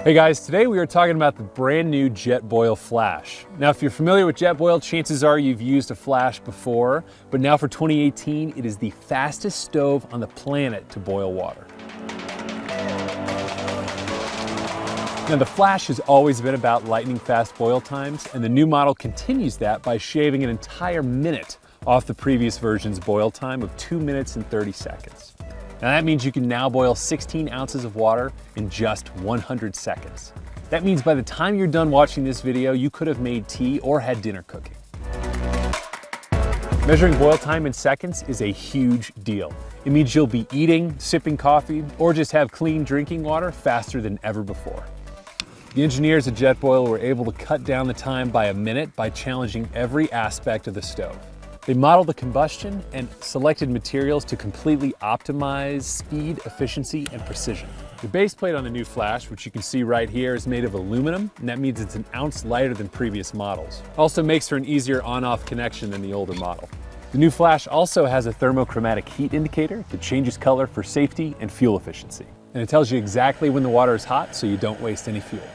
Hey guys, today we are talking about the brand new Jetboil Flash. Now if you're familiar with Jetboil, chances are you've used a Flash before, but now for 2018, it is the fastest stove on the planet to boil water. Now the Flash has always been about lightning fast boil times, and the new model continues that by shaving an entire minute off the previous version's boil time of 2 minutes and 30 seconds. Now that means you can now boil 16 ounces of water in just 100 seconds. That means by the time you're done watching this video, you could have made tea or had dinner cooking. Measuring boil time in seconds is a huge deal. It means you'll be eating, sipping coffee, or just have clean drinking water faster than ever before. The engineers at Jetboil were able to cut down the time by a minute by challenging every aspect of the stove. They modeled the combustion and selected materials to completely optimize speed, efficiency, and precision. The base plate on the new Flash, which you can see right here, is made of aluminum, and that means it's an ounce lighter than previous models. Also makes for an easier on-off connection than the older model. The new Flash also has a thermochromatic heat indicator that changes color for safety and fuel efficiency. And it tells you exactly when the water is hot so you don't waste any fuel.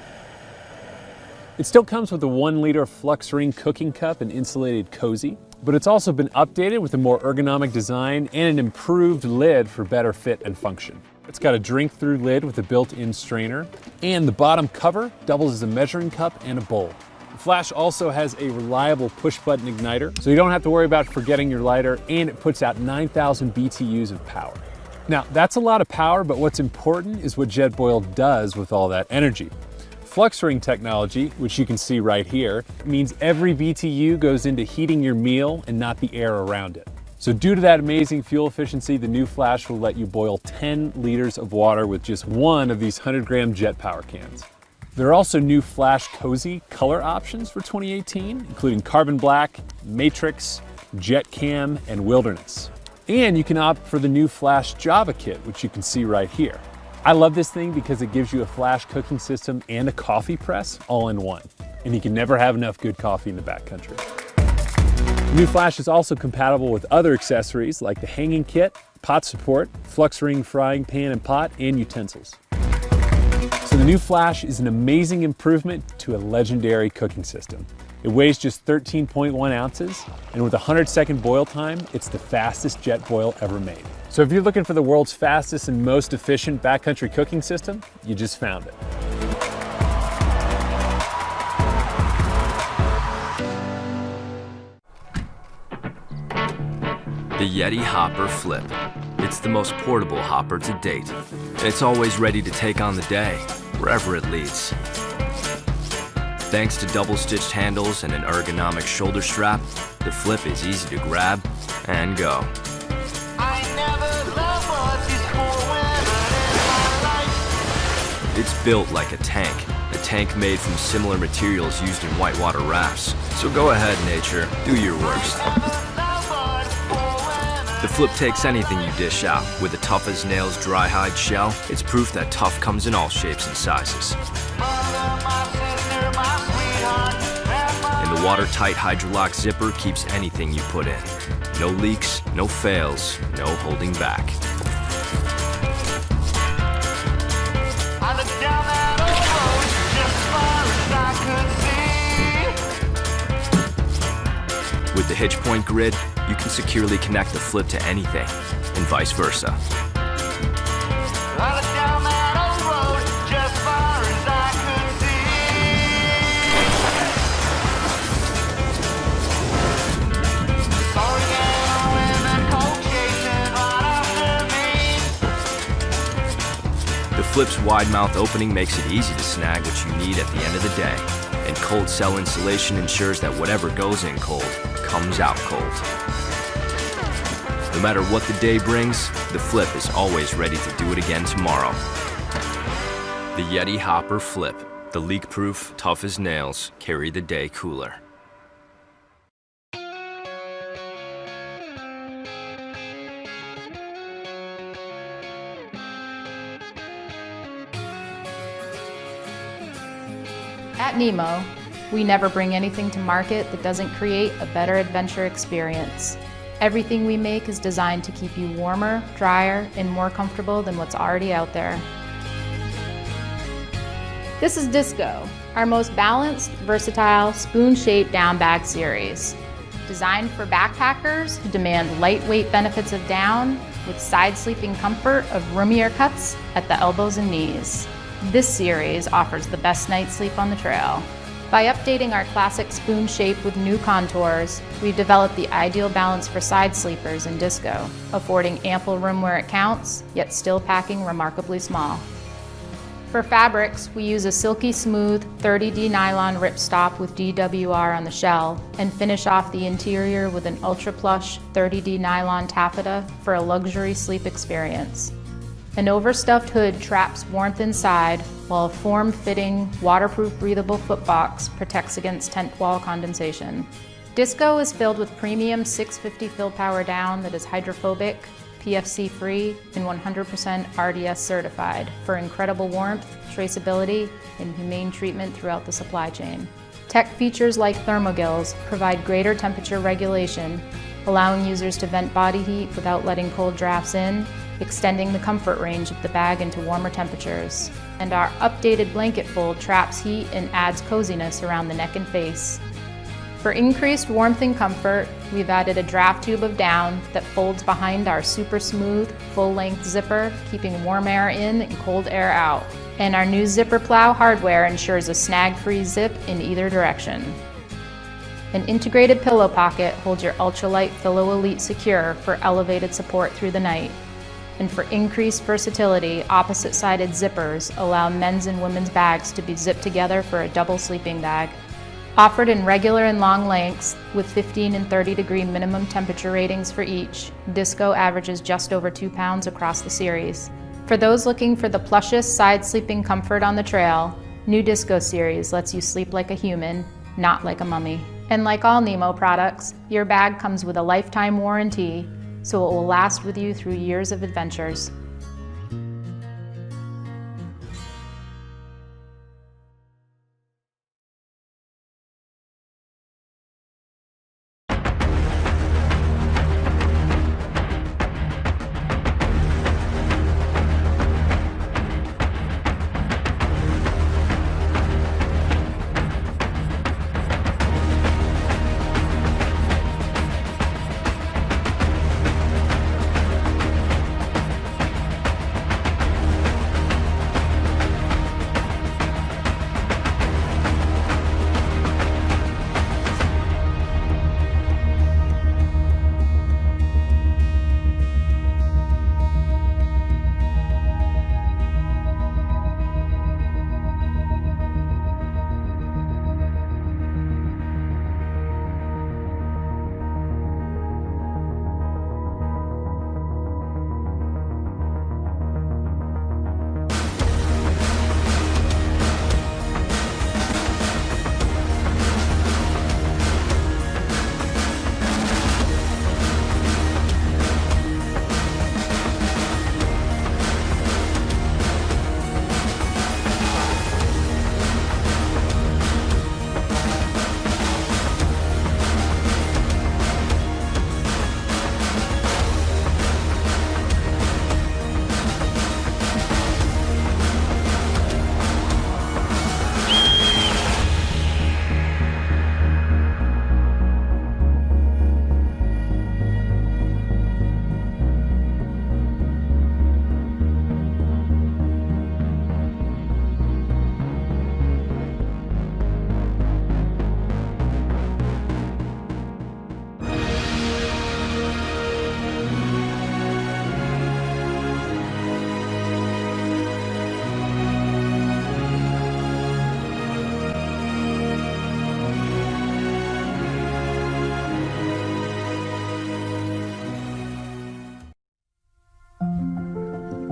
It still comes with a 1-liter Flux Ring cooking cup and insulated cozy, but it's also been updated with a more ergonomic design and an improved lid for better fit and function. It's got a drink-through lid with a built-in strainer, and the bottom cover doubles as a measuring cup and a bowl. The Flash also has a reliable push-button igniter, so you don't have to worry about forgetting your lighter, and it puts out 9,000 BTUs of power. Now, that's a lot of power, but what's important is what Jetboil does with all that energy. Flux Ring technology, which you can see right here, means every BTU goes into heating your meal and not the air around it. So due to that amazing fuel efficiency, the new Flash will let you boil 10 liters of water with just one of these 100-gram Jet Power cans. There are also new Flash Cozy color options for 2018, including Carbon Black, Matrix, Jet Cam, and Wilderness. And you can opt for the new Flash Java Kit, which you can see right here. I love this thing because it gives you a Flash cooking system and a coffee press all in one. And you can never have enough good coffee in the backcountry. The new Flash is also compatible with other accessories like the hanging kit, pot support, Flux Ring frying pan and pot, and utensils. So the new Flash is an amazing improvement to a legendary cooking system. It weighs just 13.1 ounces, and with a 100-second boil time, it's the fastest Jetboil ever made. So if you're looking for the world's fastest and most efficient backcountry cooking system, you just found it. The Yeti Hopper Flip. It's the most portable hopper to date. It's always ready to take on the day, wherever it leads. Thanks to double-stitched handles and an ergonomic shoulder strap, the Flip is easy to grab and go. It's built like a tank made from similar materials used in whitewater rafts. So go ahead, nature, do your worst. The Flip takes anything you dish out. With a tough-as-nails dry hide shell, it's proof that tough comes in all shapes and sizes. And the watertight Hydrolock zipper keeps anything you put in. No leaks, no fails, no holding back. With the hitch point grid, you can securely connect the Flip to anything, and vice versa. The Flip's wide mouth opening makes it easy to snag what you need at the end of the day, and cold cell insulation ensures that whatever goes in cold comes out cold. No matter what the day brings, the Flip is always ready to do it again tomorrow. The Yeti Hopper Flip, the leak-proof, tough as nails, carry the day cooler. At Nemo, we never bring anything to market that doesn't create a better adventure experience. Everything we make is designed to keep you warmer, drier, and more comfortable than what's already out there. This is Disco, our most balanced, versatile, spoon-shaped down bag series. Designed for backpackers who demand lightweight benefits of down with side sleeping comfort of roomier cuts at the elbows and knees. This series offers the best night's sleep on the trail. By updating our classic spoon shape with new contours, we've developed the ideal balance for side sleepers in Disco, affording ample room where it counts, yet still packing remarkably small. For fabrics, we use a silky smooth 30D nylon ripstop with DWR on the shell and finish off the interior with an ultra plush 30D nylon taffeta for a luxury sleep experience. An overstuffed hood traps warmth inside, while a form-fitting, waterproof breathable footbox protects against tent wall condensation. Disco is filled with premium 650 fill power down that is hydrophobic, PFC-free, and 100% RDS certified for incredible warmth, traceability, and humane treatment throughout the supply chain. Tech features like thermogills provide greater temperature regulation, allowing users to vent body heat without letting cold drafts in, extending the comfort range of the bag into warmer temperatures. And our updated blanket fold traps heat and adds coziness around the neck and face. For increased warmth and comfort, we've added a draft tube of down that folds behind our super smooth, full-length zipper, keeping warm air in and cold air out. And our new zipper plow hardware ensures a snag-free zip in either direction. An integrated pillow pocket holds your ultralight Philo Elite secure for elevated support through the night. And for increased versatility, opposite-sided zippers allow men's and women's bags to be zipped together for a double sleeping bag. Offered in regular and long lengths with 15 and 30 degree minimum temperature ratings for each, Disco averages just over 2 pounds across the series. For those looking for the plushest side sleeping comfort on the trail, new Disco series lets you sleep like a human, not like a mummy. And like all Nemo products, your bag comes with a lifetime warranty, so it will last with you through years of adventures.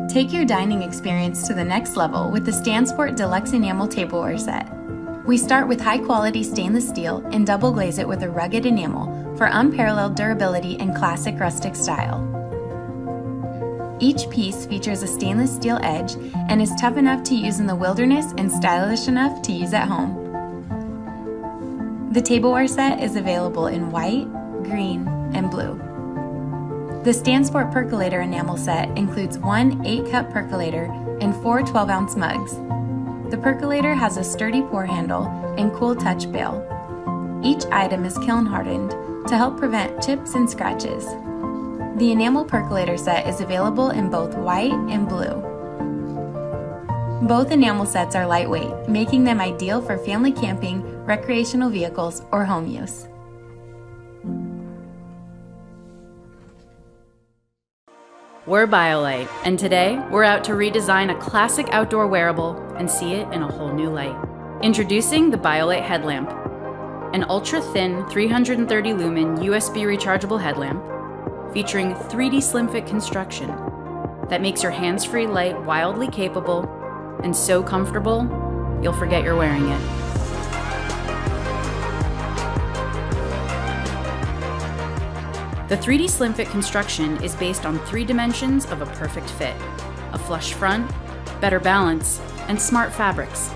Take your dining experience to the next level with the StanSport Deluxe Enamel Tableware Set. We start with high-quality stainless steel and double glaze it with a rugged enamel for unparalleled durability and classic rustic style. Each piece features a stainless steel edge and is tough enough to use in the wilderness and stylish enough to use at home. The tableware set is available in white, green, and blue. The StanSport Percolator Enamel Set includes one 8-cup percolator and 4 12-ounce mugs. The percolator has a sturdy pour handle and cool touch bail. Each item is kiln hardened to help prevent chips and scratches. The enamel percolator set is available in both white and blue. Both enamel sets are lightweight, making them ideal for family camping, recreational vehicles, or home use. We're BioLite, and today we're out to redesign a classic outdoor wearable and see it in a whole new light. Introducing the BioLite headlamp, an ultra-thin 330 lumen USB rechargeable headlamp featuring 3D slim fit construction that makes your hands-free light wildly capable and so comfortable you'll forget you're wearing it. The 3D slim fit construction is based on 3 dimensions of a perfect fit: a flush front, better balance, and smart fabrics.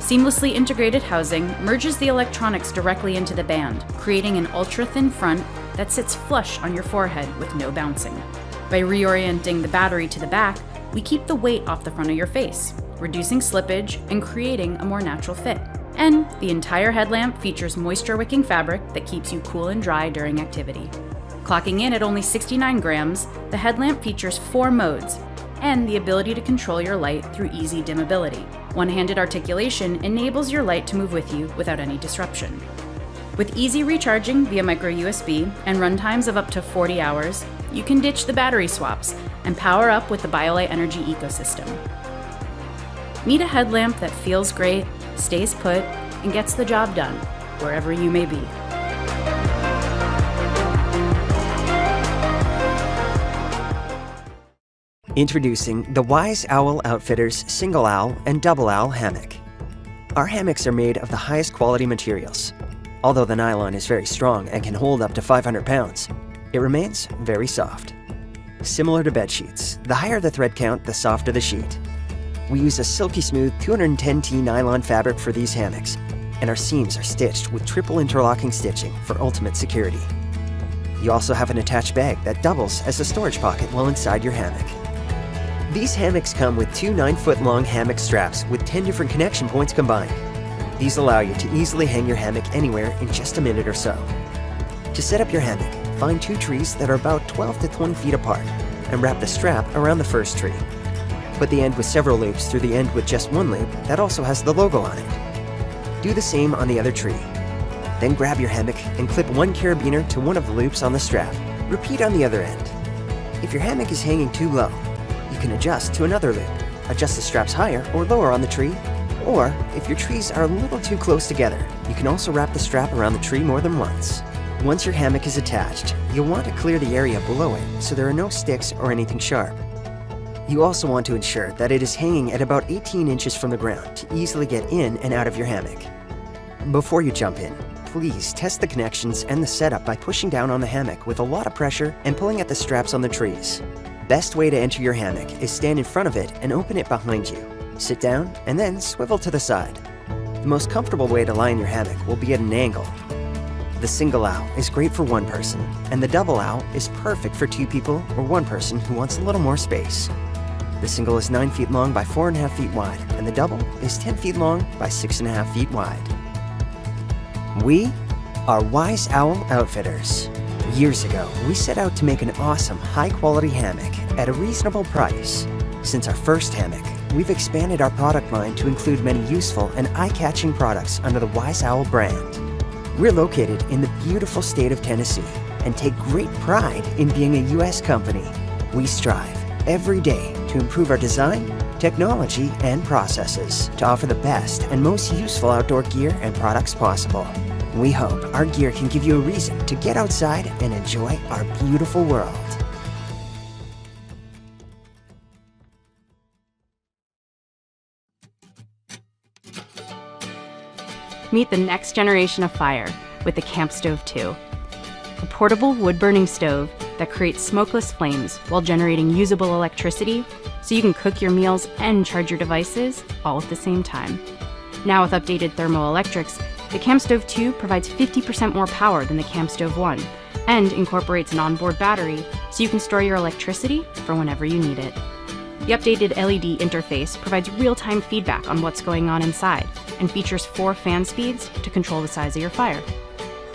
Seamlessly integrated housing merges the electronics directly into the band, creating an ultra-thin front that sits flush on your forehead with no bouncing. By reorienting the battery to the back, we keep the weight off the front of your face, reducing slippage and creating a more natural fit. And the entire headlamp features moisture-wicking fabric that keeps you cool and dry during activity. Clocking in at only 69 grams, the headlamp features 4 modes and the ability to control your light through easy dimmability. One-handed articulation enables your light to move with you without any disruption. With easy recharging via micro USB and runtimes of up to 40 hours, you can ditch the battery swaps and power up with the BioLite Energy ecosystem. Meet a headlamp that feels great, stays put, and gets the job done, wherever you may be. Introducing the Wise Owl Outfitters Single Owl and Double Owl Hammock. Our hammocks are made of the highest quality materials. Although the nylon is very strong and can hold up to 500 pounds, it remains very soft. Similar to bed sheets, the higher the thread count, the softer the sheet. We use a silky smooth 210T nylon fabric for these hammocks, and our seams are stitched with triple interlocking stitching for ultimate security. You also have an attached bag that doubles as a storage pocket while inside your hammock. These hammocks come with 2 9-foot-long hammock straps with 10 different connection points combined. These allow you to easily hang your hammock anywhere in just a minute or so. To set up your hammock, find 2 trees that are about 12 to 20 feet apart and wrap the strap around the first tree. Put the end with several loops through the end with just one loop that also has the logo on it. Do the same on the other tree. Then grab your hammock and clip one carabiner to one of the loops on the strap. Repeat on the other end. If your hammock is hanging too low, you can adjust to another loop. Adjust the straps higher or lower on the tree. Or, if your trees are a little too close together, you can also wrap the strap around the tree more than once. Once your hammock is attached, you'll want to clear the area below it so there are no sticks or anything sharp. You also want to ensure that it is hanging at about 18 inches from the ground to easily get in and out of your hammock. Before you jump in, please test the connections and the setup by pushing down on the hammock with a lot of pressure and pulling at the straps on the trees. Best way to enter your hammock is stand in front of it and open it behind you. Sit down and then swivel to the side. The most comfortable way to lie in your hammock will be at an angle. The single owl is great for one person, and the double owl is perfect for 2 people or 1 person who wants a little more space. The single is 9 feet long by 4.5 feet wide, and the double is 10 feet long by 6.5 feet wide. We are Wise Owl Outfitters. Years ago, we set out to make an awesome, high-quality hammock at a reasonable price. Since our first hammock, we've expanded our product line to include many useful and eye-catching products under the Wise Owl brand. We're located in the beautiful state of Tennessee and take great pride in being a U.S. company. We strive every day to improve our design, technology, and processes to offer the best and most useful outdoor gear and products possible. We hope our gear can give you a reason to get outside and enjoy our beautiful world. Meet the next generation of fire with the Camp Stove 2, a portable wood-burning stove that creates smokeless flames while generating usable electricity so you can cook your meals and charge your devices all at the same time. Now with updated thermoelectrics, the Camp Stove 2 provides 50% more power than the Camp Stove 1 and incorporates an onboard battery so you can store your electricity for whenever you need it. The updated LED interface provides real-time feedback on what's going on inside and features 4 fan speeds to control the size of your fire.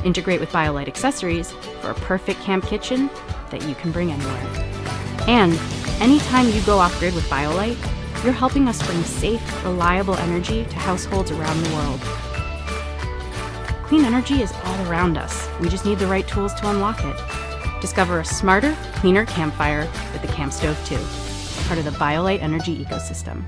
Integrate with BioLite accessories for a perfect camp kitchen that you can bring anywhere. And anytime you go off-grid with BioLite, you're helping us bring safe, reliable energy to households around the world. Clean energy is all around us. We just need the right tools to unlock it. Discover a smarter, cleaner campfire with the Camp Stove 2, part of the BioLite energy ecosystem.